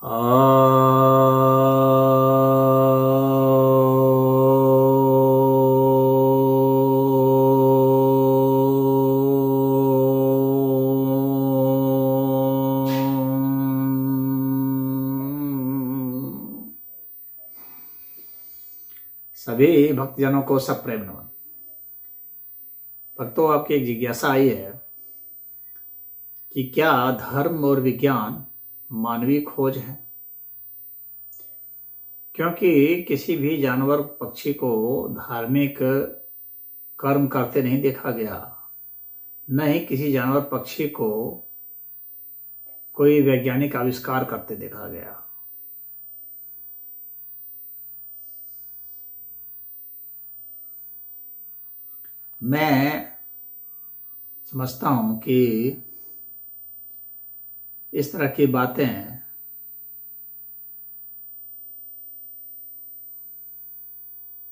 सभी भक्तजनों को सप्रेम नमन। भक्तों, आपकी एक जिज्ञासा आई है कि क्या धर्म और विज्ञान मानवीय खोज है? क्योंकि किसी भी जानवर पक्षी को धार्मिक कर्म करते नहीं देखा गया, न ही किसी जानवर पक्षी को कोई वैज्ञानिक आविष्कार करते देखा गया। मैं समझता हूं कि इस तरह की बातें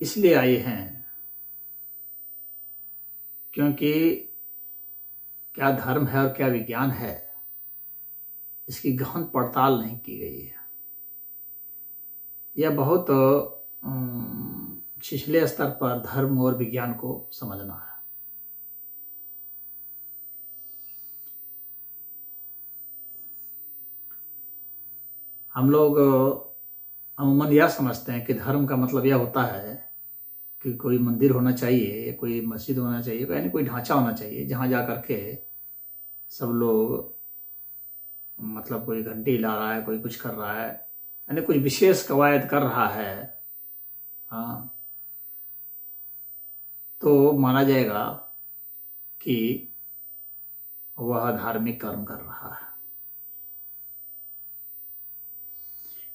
इसलिए आई हैं क्योंकि क्या धर्म है और क्या विज्ञान है, इसकी गहन पड़ताल नहीं की गई है। यह बहुत छिछले स्तर पर धर्म और विज्ञान को समझना है। हम लोग अमूमन यह समझते हैं कि धर्म का मतलब यह होता है कि कोई मंदिर होना चाहिए या कोई मस्जिद होना चाहिए, यानी कोई ढांचा होना चाहिए जहाँ जा कर के सब लोग, मतलब कोई घंटी हिला रहा है, कोई कुछ कर रहा है, यानी कुछ विशेष कवायद कर रहा है, हाँ, तो माना जाएगा कि वह धार्मिक कर्म कर रहा है।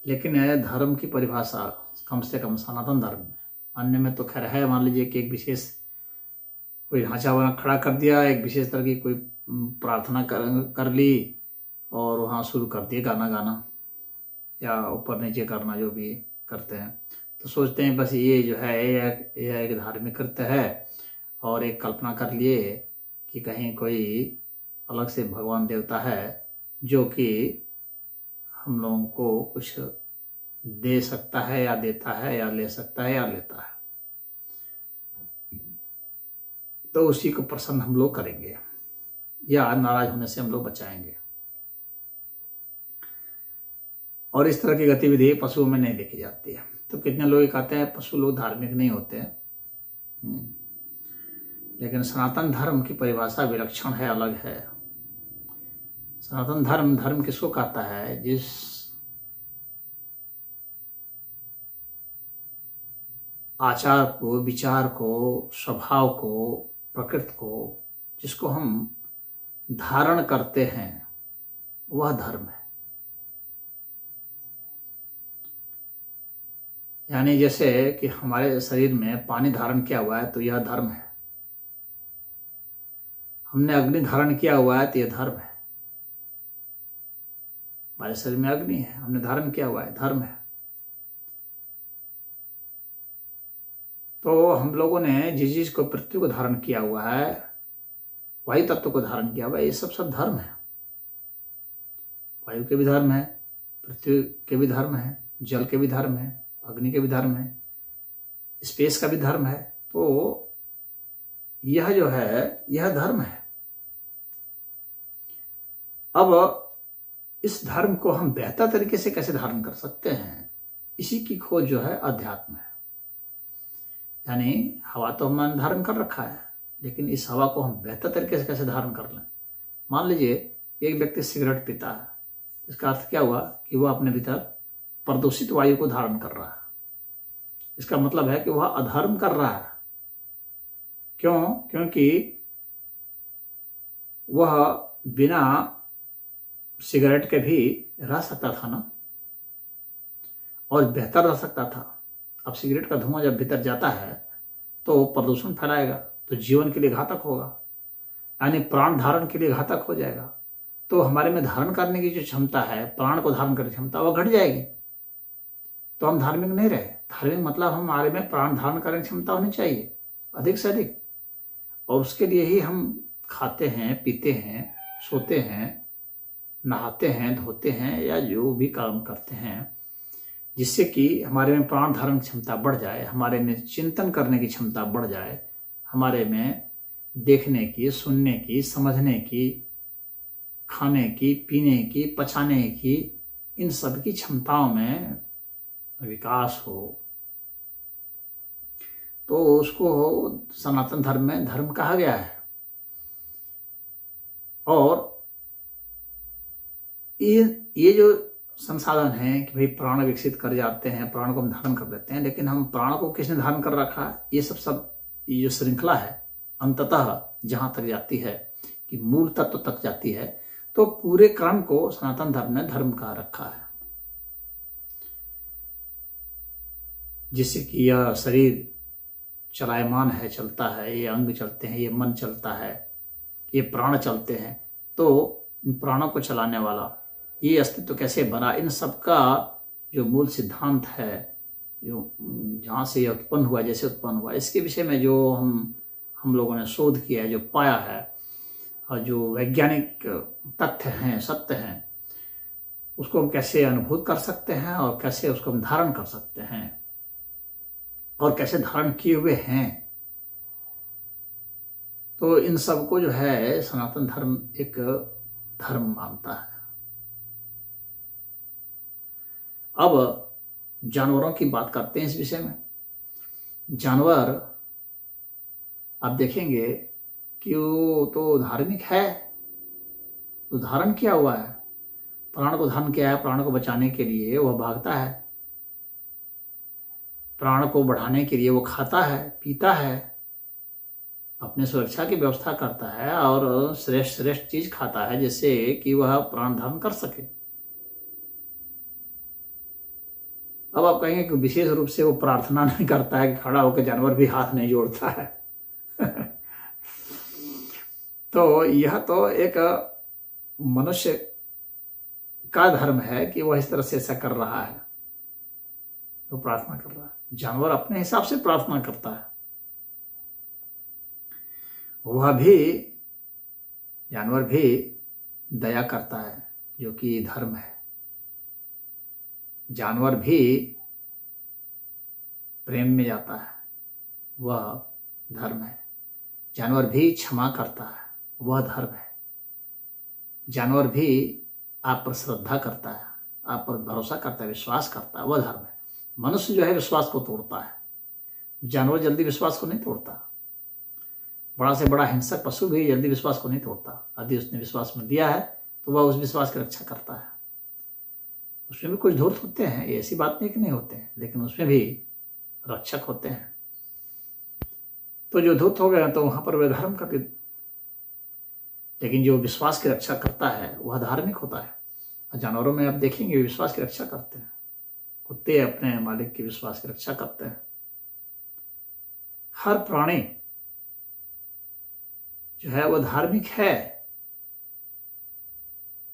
लेकिन यह धर्म की परिभाषा कम से कम सनातन धर्म में, अन्य में तो खैर है, मान लीजिए कि एक विशेष कोई ढांचा बना खड़ा कर दिया, एक विशेष तरह की कोई प्रार्थना कर ली और वहाँ शुरू कर दिए गाना गाना या ऊपर नीचे करना, जो भी करते हैं, तो सोचते हैं बस ये जो है यह एक धार्मिक कृत्य है, और एक कल्पना कर लिए कि कहीं कोई अलग से भगवान देवता है जो कि हम लोगों को कुछ दे सकता है या देता है या ले सकता है या लेता है, तो उसी को प्रसन्न हम लोग करेंगे या नाराज होने से हम लोग बचाएंगे। और इस तरह की गतिविधि पशुओं में नहीं देखी जाती है। तो कितने लोग कहते हैं पशु लोग धार्मिक नहीं होते हैं, लेकिन सनातन धर्म की परिभाषा विलक्षण है, अलग है। सनातन धर्म किसको कहता है? जिस आचार को, विचार को, स्वभाव को, प्रकृति को जिसको हम धारण करते हैं, वह धर्म है। यानी जैसे कि हमारे शरीर में पानी धारण किया हुआ है तो यह धर्म है, हमने अग्नि धारण किया हुआ है तो यह धर्म है। हमारे शरीर में अग्नि है, हमने धारण किया हुआ है, धर्म है। तो हम लोगों ने जिस चीज को, पृथ्वी को धारण किया हुआ है, वायु तत्व को धारण किया हुआ है, ये सब धर्म है। वायु के भी धर्म है, पृथ्वी के भी धर्म है, जल के भी धर्म है, अग्नि के भी धर्म है, स्पेस का भी धर्म है। तो यह जो है यह धर्म है। अब इस धर्म को हम बेहतर तरीके से कैसे धारण कर सकते हैं, इसी की खोज जो है अध्यात्म है। यानी हवा तो हमने धारण कर रखा है, लेकिन इस हवा को हम बेहतर तरीके से कैसे धारण कर लें। मान लीजिए एक व्यक्ति सिगरेट पीता है, इसका अर्थ क्या हुआ कि वह अपने भीतर प्रदूषित वायु को धारण कर रहा है। इसका मतलब है कि वह अधर्म कर रहा है। क्यों? क्योंकि वह बिना सिगरेट के भी रह सकता था ना, और बेहतर रह सकता था। अब सिगरेट का धुआं जब भीतर जाता है तो प्रदूषण फैलाएगा, तो जीवन के लिए घातक होगा, यानी प्राण धारण के लिए घातक हो जाएगा। तो हमारे में धारण करने की जो क्षमता है, प्राण को धारण करने की क्षमता, वह घट जाएगी। तो हम धार्मिक नहीं रहे। धार्मिक मतलब हमारे में प्राण धारण करने की क्षमता होनी चाहिए अधिक से अधिक, और उसके लिए ही हम खाते हैं, पीते हैं, सोते हैं, नहाते हैं, धोते हैं या जो भी काम करते हैं जिससे कि हमारे में प्राण धारण क्षमता बढ़ जाए, हमारे में चिंतन करने की क्षमता बढ़ जाए, हमारे में देखने की, सुनने की, समझने की, खाने की, पीने की, पचाने की, इन सब की क्षमताओं में विकास हो, तो उसको सनातन धर्म में धर्म कहा गया है। और ये जो संसाधन है कि भाई प्राण विकसित कर जाते हैं, प्राण को हम धारण कर लेते हैं, लेकिन हम प्राण को किसने धारण कर रखा है? ये सब ये जो श्रृंखला है अंततः जहां तक जाती है कि मूल तत्व तक जाती है, तो पूरे क्रम को सनातन धर्म ने धर्म कहा रखा है, जिससे कि यह शरीर चलायमान है, चलता है, ये अंग चलते हैं, ये मन चलता है, ये प्राण चलते हैं। तो इन प्राणों को चलाने वाला ये अस्तित्व कैसे बना, इन सब का जो मूल सिद्धांत है, जो जहाँ से ये उत्पन्न हुआ, जैसे उत्पन्न हुआ, इसके विषय में जो हम लोगों ने शोध किया है, जो पाया है, और जो वैज्ञानिक तथ्य हैं, सत्य हैं, उसको हम कैसे अनुभूत कर सकते हैं और कैसे उसको हम धारण कर सकते हैं और कैसे धारण किए हुए हैं। तो इन सब को जो है सनातन धर्म एक धर्म मानता है। अब जानवरों की बात करते हैं इस विषय में। जानवर आप देखेंगे कि वो तो धार्मिक है, तो धारण किया हुआ है, प्राण को धारण किया है, प्राण को बचाने के लिए वह भागता है, प्राण को बढ़ाने के लिए वो खाता है, पीता है, अपने सुरक्षा की व्यवस्था करता है और श्रेष्ठ श्रेष्ठ चीज खाता है जिससे कि वह प्राण धारण कर सके। अब आप कहेंगे कि विशेष रूप से वो प्रार्थना नहीं करता है कि खड़ा होकर जानवर भी हाथ नहीं जोड़ता है तो यह तो एक मनुष्य का धर्म है कि वह इस तरह से ऐसा कर रहा है, वो प्रार्थना कर रहा है। जानवर अपने हिसाब से प्रार्थना करता है, वह भी, जानवर भी दया करता है, जो कि धर्म है। जानवर भी प्रेम में जाता है, वह धर्म है। जानवर भी क्षमा करता है, वह धर्म है। जानवर भी आप पर श्रद्धा करता है, आप पर भरोसा करता है, विश्वास करता है, वह धर्म है। मनुष्य जो है विश्वास को तोड़ता है, जानवर जल्दी विश्वास को नहीं तोड़ता। बड़ा से बड़ा हिंसक पशु भी जल्दी विश्वास को नहीं तोड़ता। यदि उसने विश्वास में दिया है तो वह उस विश्वास की रक्षा करता है। उसमें भी कुछ धूर्त होते हैं, ऐसी बात नहीं कि नहीं होते हैं, लेकिन उसमें भी रक्षक होते हैं। तो जो धूर्त हो गए तो वहां पर वे धर्म का, लेकिन जो विश्वास की रक्षा करता है वह धार्मिक होता है। जानवरों में आप देखेंगे विश्वास की रक्षा करते हैं। कुत्ते अपने मालिक के विश्वास की रक्षा करते हैं। हर प्राणी जो है वह धार्मिक है,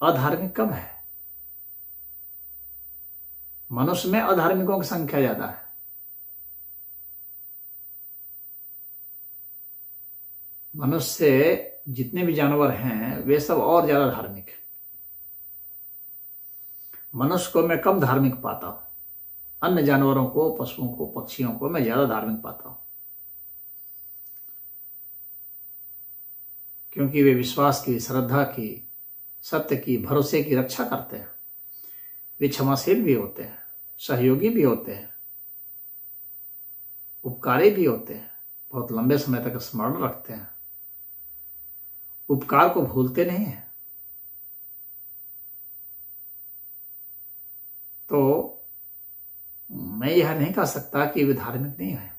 अधार्मिक कम है। मनुष्य में अधार्मिकों की संख्या ज्यादा है। मनुष्य से जितने भी जानवर हैं वे सब और ज्यादा धार्मिक है। मनुष्य को मैं कम धार्मिक पाता हूं, अन्य जानवरों को, पशुओं को, पक्षियों को मैं ज्यादा धार्मिक पाता हूं, क्योंकि वे विश्वास की, श्रद्धा की, सत्य की, भरोसे की रक्षा करते हैं। वे क्षमाशील भी होते हैं, सहयोगी भी होते हैं, उपकारी भी होते हैं, बहुत लंबे समय तक स्मरण रखते हैं, उपकार को भूलते नहीं हैं। तो मैं यह नहीं कह सकता कि वे धार्मिक नहीं है,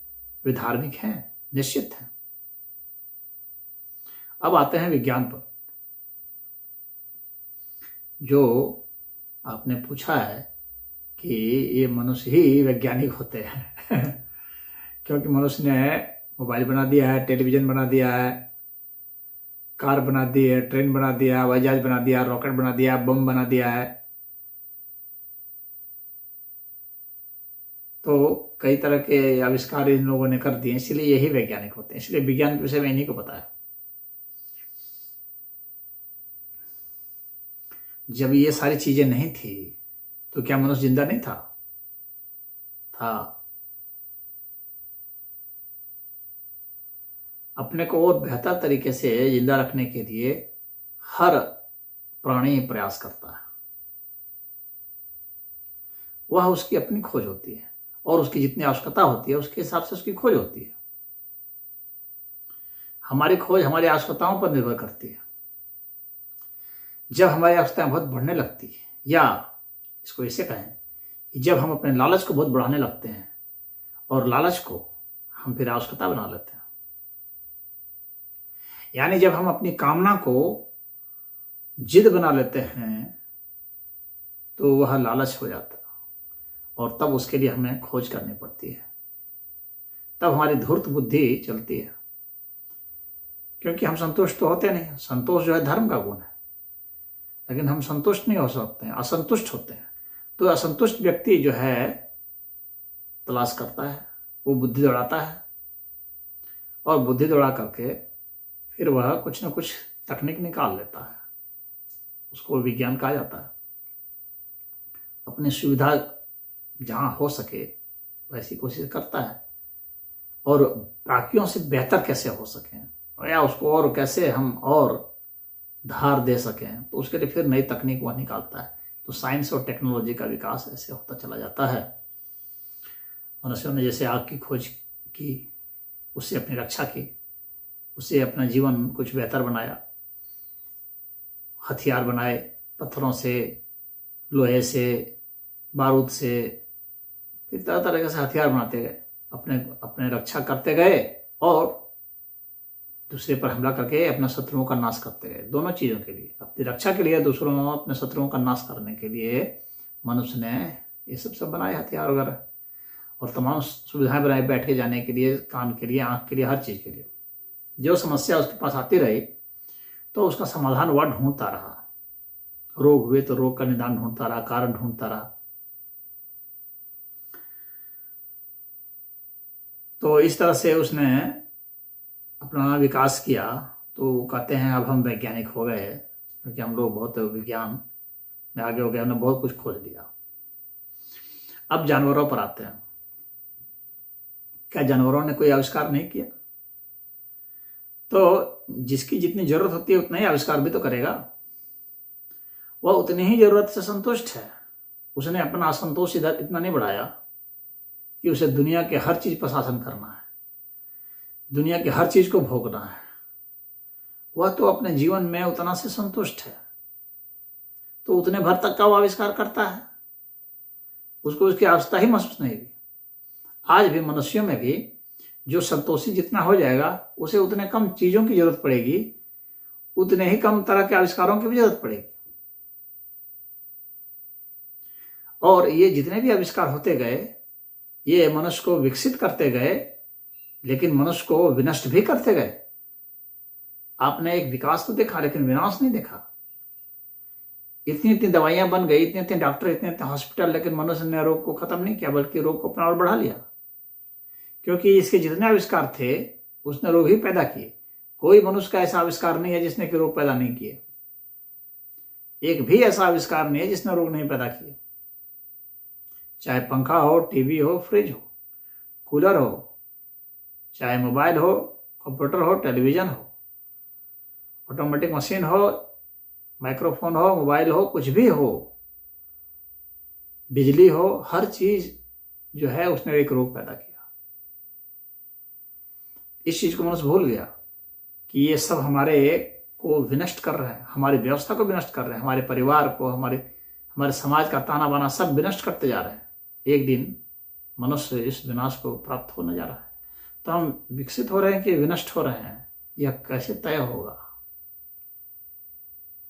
वे धार्मिक हैं, निश्चित हैं। अब आते हैं विज्ञान पर। जो आपने पूछा है कि ये मनुष्य ही वैज्ञानिक होते हैं क्योंकि मनुष्य ने मोबाइल बना दिया है, टेलीविजन बना दिया है, कार बना दी है, ट्रेन बना दिया, हवाई जहाज बना दिया, रॉकेट बना दिया, बम बना दिया है। तो कई तरह के आविष्कार इन लोगों ने कर दिए, इसलिए यही वैज्ञानिक होते हैं। इसलिए विज्ञान के विषय में इन्हीं को पता है। जब ये सारी चीजें नहीं थी तो क्या मनुष्य जिंदा नहीं था? अपने को और बेहतर तरीके से जिंदा रखने के लिए हर प्राणी प्रयास करता है। वह उसकी अपनी खोज होती है और उसकी जितनी आवश्यकता होती है उसके हिसाब से उसकी खोज होती है। हमारी खोज हमारी आवश्यकताओं पर निर्भर करती है। जब हमारी आवश्यकताएं बहुत बढ़ने लगती है, या इसको ऐसे कहें कि जब हम अपने लालच को बहुत बढ़ाने लगते हैं और लालच को हम फिर आवश्यकता बना लेते हैं, यानी जब हम अपनी कामना को जिद बना लेते हैं तो वह लालच हो जाता है और तब उसके लिए हमें खोज करनी पड़ती है। तब हमारी धूर्त बुद्धि चलती है, क्योंकि हम संतुष्ट तो होते नहीं। संतोष जो है धर्म का गुण है, लेकिन हम संतुष्ट नहीं हो सकते हैं, असंतुष्ट होते हैं। तो असंतुष्ट व्यक्ति जो है तलाश करता है, वो बुद्धि दौड़ाता है और बुद्धि दौड़ा करके फिर वह कुछ न कुछ तकनीक निकाल लेता है। उसको विज्ञान कहा जाता है। अपनी सुविधा जहाँ हो सके वैसी कोशिश करता है और बाकियों से बेहतर कैसे हो सके या उसको और कैसे हम और धार दे सकें, तो उसके लिए फिर नई तकनीक वह निकालता है। तो साइंस और टेक्नोलॉजी का विकास ऐसे होता चला जाता है। मनुष्यों ने जैसे आग की खोज की, उससे अपनी रक्षा की, उससे अपना जीवन कुछ बेहतर बनाया, हथियार बनाए पत्थरों से, लोहे से, बारूद से, फिर तरह तरह से हथियार बनाते गए, अपने अपने रक्षा करते गए और दूसरे पर हमला करके अपने शत्रुओं का नाश करते गए। दोनों चीज़ों के लिए, अपनी रक्षा के लिए, दूसरों अपने शत्रुओं का नाश करने के लिए मनुष्य ने ये सब बनाए, हथियार वगैरह और तमाम सुविधाएं बनाई, बैठ के जाने के लिए, कान के लिए, आँख के लिए, हर चीज़ के लिए। जो समस्या उसके पास आती रही तो उसका समाधान वह ढूंढता रहा। रोग हुए तो रोग का निदान ढूंढता रहा, कारण ढूंढता रहा। तो इस तरह से उसने अपना विकास किया। तो कहते हैं अब हम वैज्ञानिक हो गए, क्योंकि हम लोग बहुत विज्ञान में आगे हो गए, हमने बहुत कुछ खोज लिया। अब जानवरों पर आते हैं। क्या जानवरों ने कोई आविष्कार नहीं किया? तो जिसकी जितनी जरूरत होती है उतना ही आविष्कार भी तो करेगा। वह उतनी ही जरूरत से संतुष्ट है। उसने अपना असंतोष इधर इतना नहीं बढ़ाया कि उसे दुनिया के हर चीज पर शासन करना है, दुनिया के हर चीज को भोगना है। वह तो अपने जीवन में उतना से संतुष्ट है, तो उतने भर तक का वो आविष्कार करता है। उसको उसकी आवश्यकता ही महसूस नहीं हुई। आज भी मनुष्यों में भी जो संतोषी जितना हो जाएगा, उसे उतने कम चीजों की जरूरत पड़ेगी, उतने ही कम तरह के आविष्कारों की भी जरूरत पड़ेगी। और ये जितने भी आविष्कार होते गए, ये मनुष्य को विकसित करते गए, लेकिन मनुष्य को विनष्ट भी करते गए। आपने एक विकास तो देखा, लेकिन विनाश नहीं देखा। इतनी इतनी दवाइयां बन गई, इतने इतने डॉक्टर, इतने इतने हॉस्पिटल, लेकिन मनुष्य ने रोग को खत्म नहीं किया, बल्कि रोग को अपना और बढ़ा लिया। क्योंकि इसके जितने आविष्कार थे उसने रोग ही पैदा किए। कोई मनुष्य का ऐसा आविष्कार नहीं है जिसने कि रोग पैदा नहीं किए। एक भी ऐसा आविष्कार नहीं है जिसने रोग नहीं पैदा किए। चाहे पंखा हो, टीवी हो, फ्रिज हो, कूलर हो, चाहे मोबाइल हो, कंप्यूटर हो, टेलीविजन हो, ऑटोमेटिक मशीन हो, माइक्रोफोन हो, मोबाइल हो, कुछ भी हो, बिजली हो, हर चीज जो है उसने एक रोग पैदा किया। इस चीज को मनुष्य भूल गया कि ये सब हमारे को विनष्ट कर रहे हैं, हमारी व्यवस्था को विनष्ट कर रहे हैं, हमारे परिवार को, हमारे समाज का ताना बाना सब विनष्ट करते जा रहे हैं। एक दिन मनुष्य इस विनाश को प्राप्त होने जा रहा है। तो हम विकसित हो रहे हैं कि विनष्ट हो रहे हैं, यह कैसे तय होगा?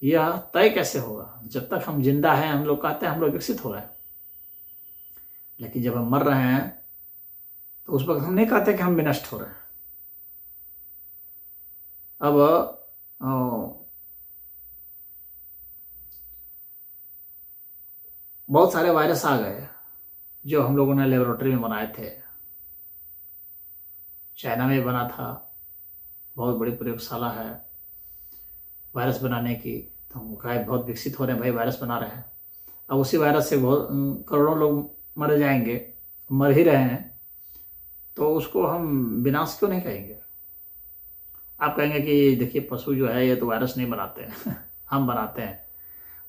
यह तय कैसे होगा? जब तक हम जिंदा हैं हम लोग कहते हैं हम लोग विकसित हो रहे हैं, लेकिन जब हम मर रहे हैं तो उस वक्त हम नहीं कहते कि हम विनष्ट हो रहे हैं। अब बहुत सारे वायरस आ गए जो हम लोगों ने लेबोरेटरी में बनाए थे। चाइना में बना था, बहुत बड़ी प्रयोगशाला है वायरस बनाने की। तो हम कहा बहुत विकसित हो रहे हैं भाई, वायरस बना रहे हैं। अब उसी वायरस से बहुत करोड़ों लोग मर जाएंगे, मर ही रहे हैं, तो उसको हम विनाश क्यों नहीं कहेंगे? आप कहेंगे कि देखिए पशु जो है ये तो वायरस नहीं बनाते हैं हम बनाते हैं।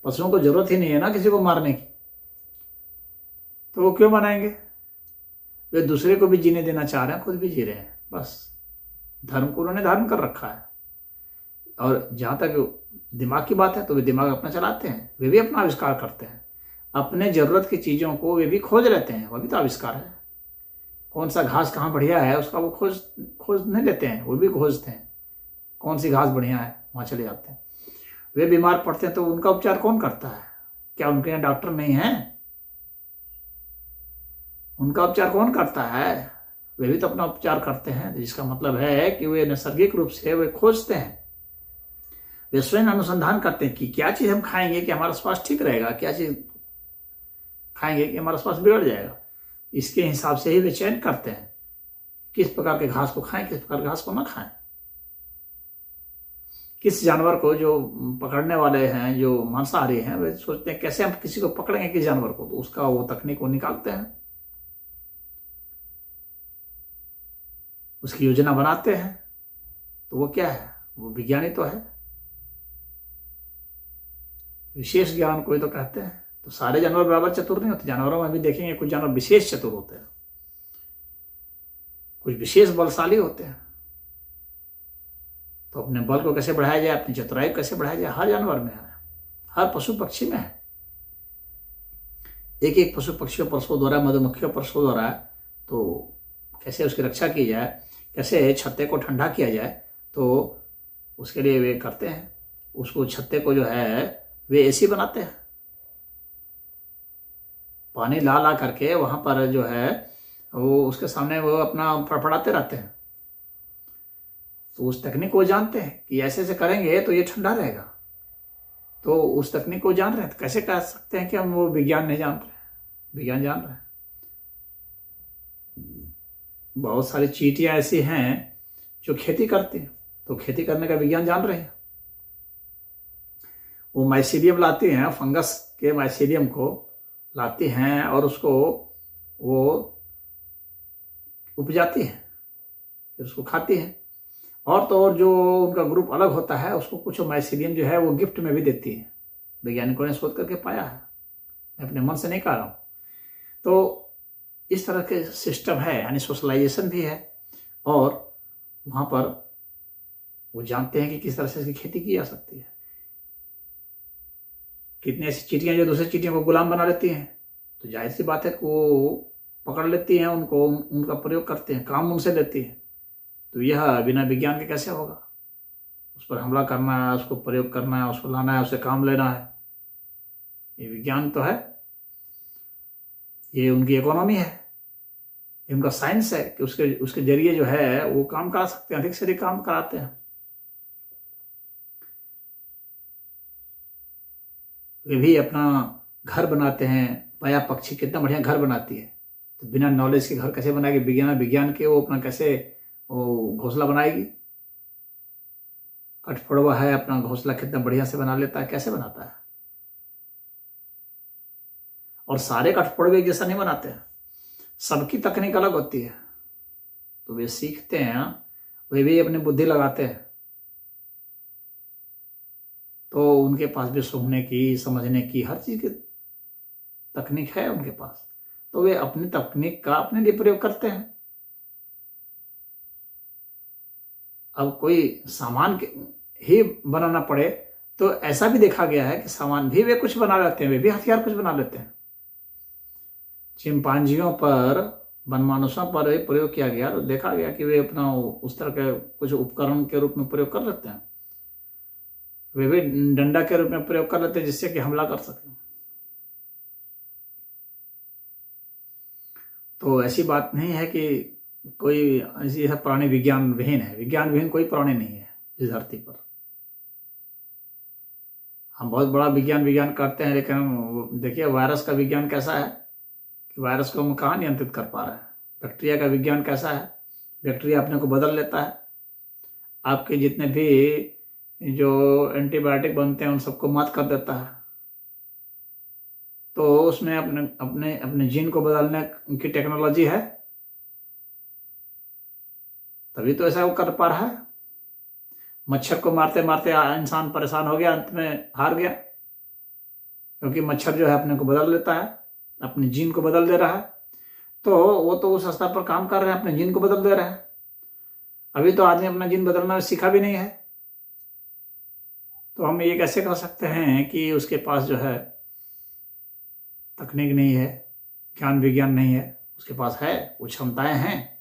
पशुओं को जरूरत ही नहीं है ना किसी को मारने की, तो वो क्यों बनाएंगे? वे दूसरे को भी जीने देना चाह रहे हैं, खुद भी जी रहे हैं। बस धर्म को उन्होंने धारण कर रखा है। और जहाँ तक दिमाग की बात है तो वे दिमाग अपना चलाते हैं, वे भी अपना आविष्कार करते हैं। अपने जरूरत की चीज़ों को वे भी खोज लेते हैं, वह भी तो आविष्कार है। कौन सा घास कहाँ बढ़िया है उसका वो खोज नहीं लेते हैं, वो भी खोजते हैं। कौन सी घास बढ़िया है वहाँ चले जाते हैं। वे बीमार पड़ते हैं तो उनका उपचार कौन करता है? क्या उनके यहाँ डॉक्टर नहीं है? उनका उपचार कौन करता है? वे भी तो अपना उपचार करते हैं। जिसका मतलब है कि वे नैसर्गिक रूप से वे खोजते हैं, वे स्वयं अनुसंधान करते हैं कि क्या चीज़ हम खाएंगे कि हमारा स्वास्थ्य ठीक रहेगा, क्या चीज़ खाएंगे कि हमारा स्वास्थ्य बिगड़ जाएगा। इसके हिसाब से ही वे चयन करते हैं किस प्रकार के घास को खाएं, किस प्रकार के घास को ना खाएं। किस जानवर को, जो पकड़ने वाले हैं, जो मांसाहारी हैं, वे सोचते हैं कैसे हम किसी को पकड़ेंगे, किस जानवर को, तो उसका वो तकनीक वो निकालते हैं, उसकी योजना बनाते हैं। तो वो क्या है? वो विज्ञानी तो है, विशेष ज्ञान कोई तो कहते हैं। तो सारे जानवर बराबर चतुर नहीं होते। जानवरों में भी देखेंगे कुछ जानवर विशेष चतुर होते हैं, कुछ विशेष बलशाली होते हैं। तो अपने बल को कैसे बढ़ाया जाए, अपनी चतुराई को कैसे बढ़ाया जाए, हर जानवर में है, हर पशु पक्षी में है। एक एक पशु पक्षियों परसों द्वारा, मधुमक्खियों परसों द्वारा, तो कैसे उसकी रक्षा की जाए, कैसे छत्ते को ठंडा किया जाए, तो उसके लिए वे करते हैं। उसको छत्ते को जो है वे एसी बनाते हैं, पानी ला ला करके वहां पर जो है वो उसके सामने वो अपना फड़फड़ाते रहते हैं। तो उस तकनीक को जानते हैं कि ऐसे ऐसे करेंगे तो ये ठंडा रहेगा। तो उस तकनीक को जान रहे हैं, तो कैसे कह सकते हैं कि हम वो विज्ञान नहीं जान रहे हैं? विज्ञान जान रहे हैं। बहुत सारी चींटियां ऐसी हैं जो खेती करती हैं, तो खेती करने का विज्ञान जान रहे हैं। वो माइसीडियम लाती हैं, फंगस के माइसीडियम को लाती हैं और उसको वो उपजाती हैं, फिर उसको खाती हैं। और तो और जो उनका ग्रुप अलग होता है उसको कुछ माइसीडियम जो है वो गिफ्ट में भी देती है। वैज्ञानिकों ने शोध करके पाया है, मैं अपने मन से नहीं कह रहा हूँ। तो इस तरह के सिस्टम है, यानी सोशलाइजेशन भी है। और वहाँ पर वो जानते हैं कि किस तरह से इसकी खेती की जा सकती है। कितनी ऐसी चींटियां जो दूसरी चींटियों को गुलाम बना लेती हैं, तो जाहिर सी बात है कि वो पकड़ लेती हैं उनको, उनका प्रयोग करते हैं, काम उनसे लेती हैं। तो यह बिना विज्ञान के कैसे होगा? उस पर हमला करना है, उसको प्रयोग करना है, उसको लाना है, उसे काम लेना है, ये विज्ञान तो है। ये उनकी इकोनॉमी है, ये उनका साइंस है कि उसके जरिए जो है वो काम करा सकते हैं, अधिक से अधिक काम कराते हैं। वे भी अपना घर बनाते हैं। पाया पक्षी कितना बढ़िया घर बनाती है, तो बिना नॉलेज के घर कैसे बनाएगी? विज्ञान के वो अपना कैसे वो घोंसला बनाएगी? कठफोड़वा है, अपना घोंसला कितना बढ़िया से बना लेता है, कैसे बनाता है? और सारे कठफोड़वे एक जैसा नहीं बनाते हैं, सबकी तकनीक अलग होती है। तो वे सीखते हैं, वे भी अपनी बुद्धि लगाते हैं, तो उनके पास भी सूंघने की, समझने की, हर चीज की तकनीक है उनके पास। तो वे अपनी तकनीक का अपने लिए प्रयोग करते हैं। अब कोई सामान ही बनाना पड़े तो ऐसा भी देखा गया है कि सामान भी वे कुछ बना लेते हैं, वे भी हथियार कुछ बना लेते हैं। चिंपांजियों पर, वनमानुषों पर प्रयोग किया गया तो देखा गया कि वे अपना उस तरह के कुछ उपकरण के रूप में प्रयोग कर लेते हैं। वे भी डंडा के रूप में प्रयोग कर लेते हैं जिससे कि हमला कर सके। तो ऐसी बात नहीं है कि कोई ऐसी है प्राणी विज्ञान विहीन है। विज्ञान विहीन कोई प्राणी नहीं है इस धरती पर। हम बहुत बड़ा विज्ञान करते हैं, लेकिन देखिए वायरस का विज्ञान कैसा है कि वायरस को हम कहाँ नियंत्रित कर पा रहे हैं। बैक्टीरिया का विज्ञान कैसा है, बैक्टीरिया अपने को बदल लेता है। आपके जितने भी जो एंटीबायोटिक बनते हैं उन सबको मात कर देता है। तो उसमें अपने अपने अपने जीन को बदलने की टेक्नोलॉजी है, तभी तो ऐसा वो कर पा रहा है। मच्छर को मारते मारते इंसान परेशान हो गया, अंत में हार गया, क्योंकि मच्छर जो है अपने को बदल लेता है, अपने जीन को बदल दे रहा है। तो वो तो उस स्तर पर काम कर रहे हैं, अपने जीन को बदल दे रहे हैं। अभी तो आदमी अपना जीन बदलना सीखा भी नहीं है। तो हम ये कैसे कह सकते हैं कि उसके पास जो है तकनीक नहीं है, ज्ञान विज्ञान नहीं है? उसके पास है, वो क्षमताएं हैं,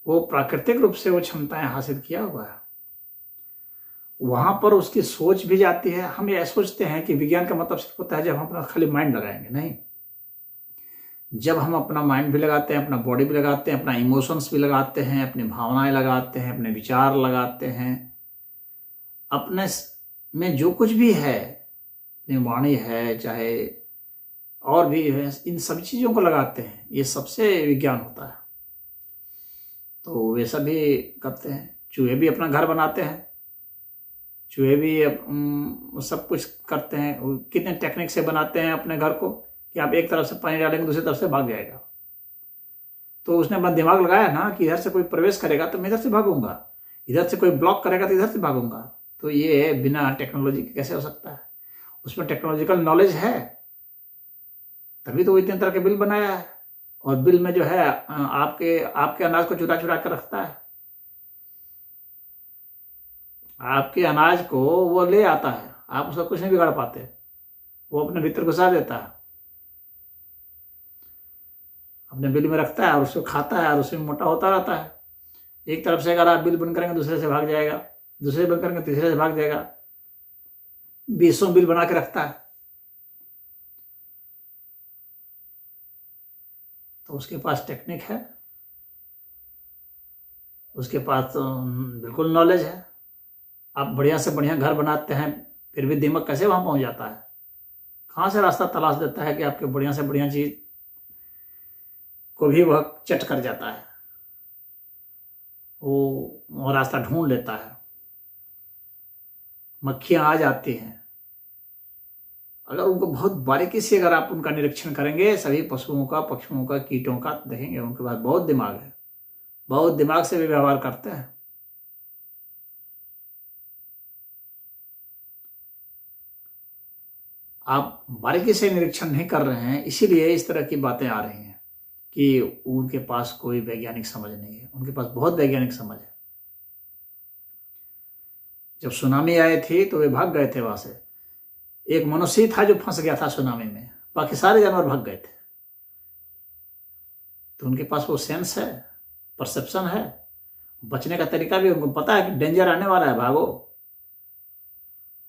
वो प्राकृतिक रूप से वो क्षमताएं हासिल किया हुआ है। वहां पर उसकी सोच भी जाती है। हम ये सोचते हैं कि विज्ञान का मतलब सिर्फ होता है जब हम अपना खाली माइंड लगाएंगे, नहीं। जब हम अपना माइंड भी लगाते हैं, अपना बॉडी भी लगाते हैं, अपना इमोशंस भी लगाते हैं, अपनी भावनाएं लगाते हैं, अपने विचार लगाते हैं, अपने में जो कुछ भी है, अपनी वाणी है चाहे और भी है, इन सभी चीजों को लगाते हैं, ये सबसे विज्ञान होता है। तो वे सभी करते हैं। चूहे भी अपना घर बनाते हैं, चूहे भी सब कुछ करते हैं। कितने टेक्निक से बनाते हैं अपने घर को कि आप एक तरफ से पानी डालेंगे दूसरी तरफ से भाग जाएगा। तो उसने अपना दिमाग लगाया ना कि इधर से कोई प्रवेश करेगा तो मैं इधर से भागूंगा, इधर से कोई ब्लॉक करेगा तो इधर से भागूंगा। तो ये बिना टेक्नोलॉजी के कैसे हो सकता है? उसमें टेक्नोलॉजिकल नॉलेज है, तभी तो वो इतने तरह के बिल बनाया है। और बिल में जो है आपके आपके अनाज को चुरा चुरा कर रखता है। आपके अनाज को वो ले आता है, आप उसका कुछ नहीं बिगाड़ पाते, वो अपने भीतर घुसा देता है, अपने बिल में रखता है और उसको खाता है और उसमें मोटा होता रहता है। एक तरफ से अगर आप बिल बंद करेंगे दूसरे से भाग जाएगा, दूसरे बंद करेंगे तीसरे से भाग जाएगा, 20 बिल बना के रखता है। तो उसके पास टेक्निक है, उसके पास तो बिल्कुल नॉलेज है। आप बढ़िया से बढ़िया घर बनाते हैं, फिर भी दिमाग कैसे वहां पहुंच जाता है? कहां से रास्ता तलाश देता है कि आपके बढ़िया से बढ़िया चीज को भी वह चट कर जाता है? वो रास्ता ढूंढ लेता है। मक्खियां आ जाती हैं, अगर उनको बहुत बारीकी से अगर आप उनका निरीक्षण करेंगे, सभी पशुओं का, पक्षियों का, कीटों का, देखेंगे उनके पास बहुत दिमाग है, बहुत दिमाग से भी व्यवहार करते हैं। आप बारीकी से निरीक्षण नहीं कर रहे हैं, इसीलिए इस तरह की बातें आ रही हैं कि उनके पास कोई वैज्ञानिक समझ नहीं है। उनके पास बहुत वैज्ञानिक समझ है। जब सुनामी आई थी तो वे भाग गए थे वहां से। एक मनुष्य था जो फंस गया था सुनामी में, बाकी सारे जानवर भाग गए थे। तो उनके पास वो सेंस है, परसेप्शन है, बचने का तरीका भी उनको पता है कि डेंजर आने वाला है, भागो।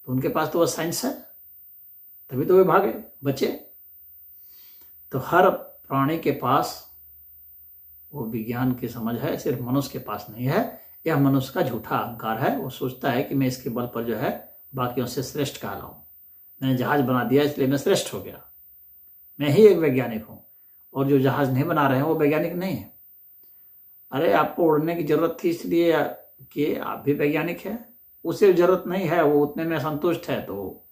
तो उनके पास तो वो साइंस है, तभी तो वे भागे, बचे। तो हर प्राणी के पास वो विज्ञान की समझ है, सिर्फ मनुष्य के पास नहीं है। यह मनुष्य का झूठा अहंकार है। वो सोचता है कि मैं इसके बल पर जो है बाकियों से श्रेष्ठ कहलाऊं, मैंने जहाज बना दिया इसलिए मैं श्रेष्ठ हो गया, मैं ही एक वैज्ञानिक हूं। और जो जहाज नहीं बना रहे हैं वो वैज्ञानिक नहीं है। अरे आपको उड़ने की जरूरत थी इसलिए कि आप भी वैज्ञानिक है, उसे जरूरत नहीं है, वो उतने में संतुष्ट है। तो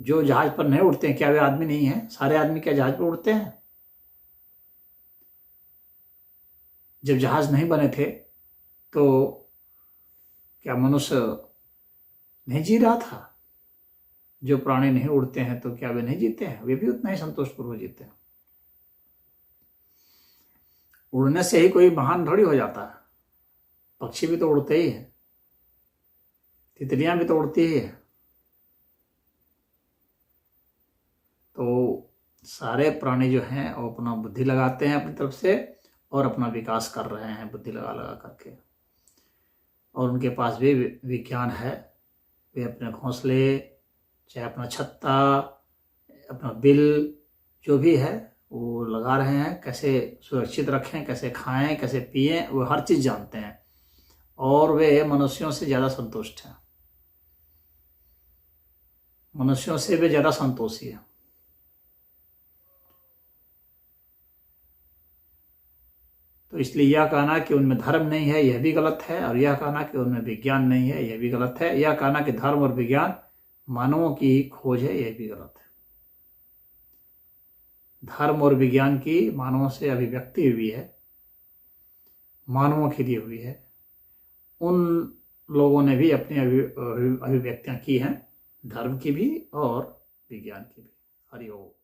जो जहाज पर नहीं उड़ते हैं, क्या वे आदमी नहीं है? सारे आदमी क्या जहाज पर उड़ते हैं? जब जहाज नहीं बने थे तो क्या मनुष्य नहीं जी रहा था? जो प्राणी नहीं उड़ते हैं तो क्या वे नहीं जीते हैं? वे भी उतना ही संतोषपूर्वक जीते हैं। उड़ने से ही कोई महान थोड़ी हो जाता है। पक्षी भी तो उड़ते ही हैं, तितलियां भी तो उड़ती ही है। तो सारे प्राणी जो हैं वो अपना बुद्धि लगाते हैं अपनी तरफ से और अपना विकास कर रहे हैं बुद्धि लगा लगा करके। और उनके पास भी विज्ञान है। वे अपने घोंसले, चाहे अपना छत्ता, अपना बिल, जो भी है वो लगा रहे हैं। कैसे सुरक्षित रखें, कैसे खाएं, कैसे पिएं, वो हर चीज़ जानते हैं। और वे मनुष्यों से ज़्यादा संतुष्ट हैं, मनुष्यों से भी ज़्यादा संतोषी है। तो इसलिए यह कहना कि उनमें धर्म नहीं है यह भी गलत है, और यह कहना कि उनमें विज्ञान नहीं है यह भी गलत है। यह कहना कि धर्म और विज्ञान मानवों की खोज है यह भी गलत है। धर्म और विज्ञान की मानवों से अभिव्यक्ति हुई है, मानवों के लिए हुई है। उन लोगों ने भी अपनी अभिव्यक्तियां की हैं, धर्म की भी और विज्ञान की भी। हरि ओम।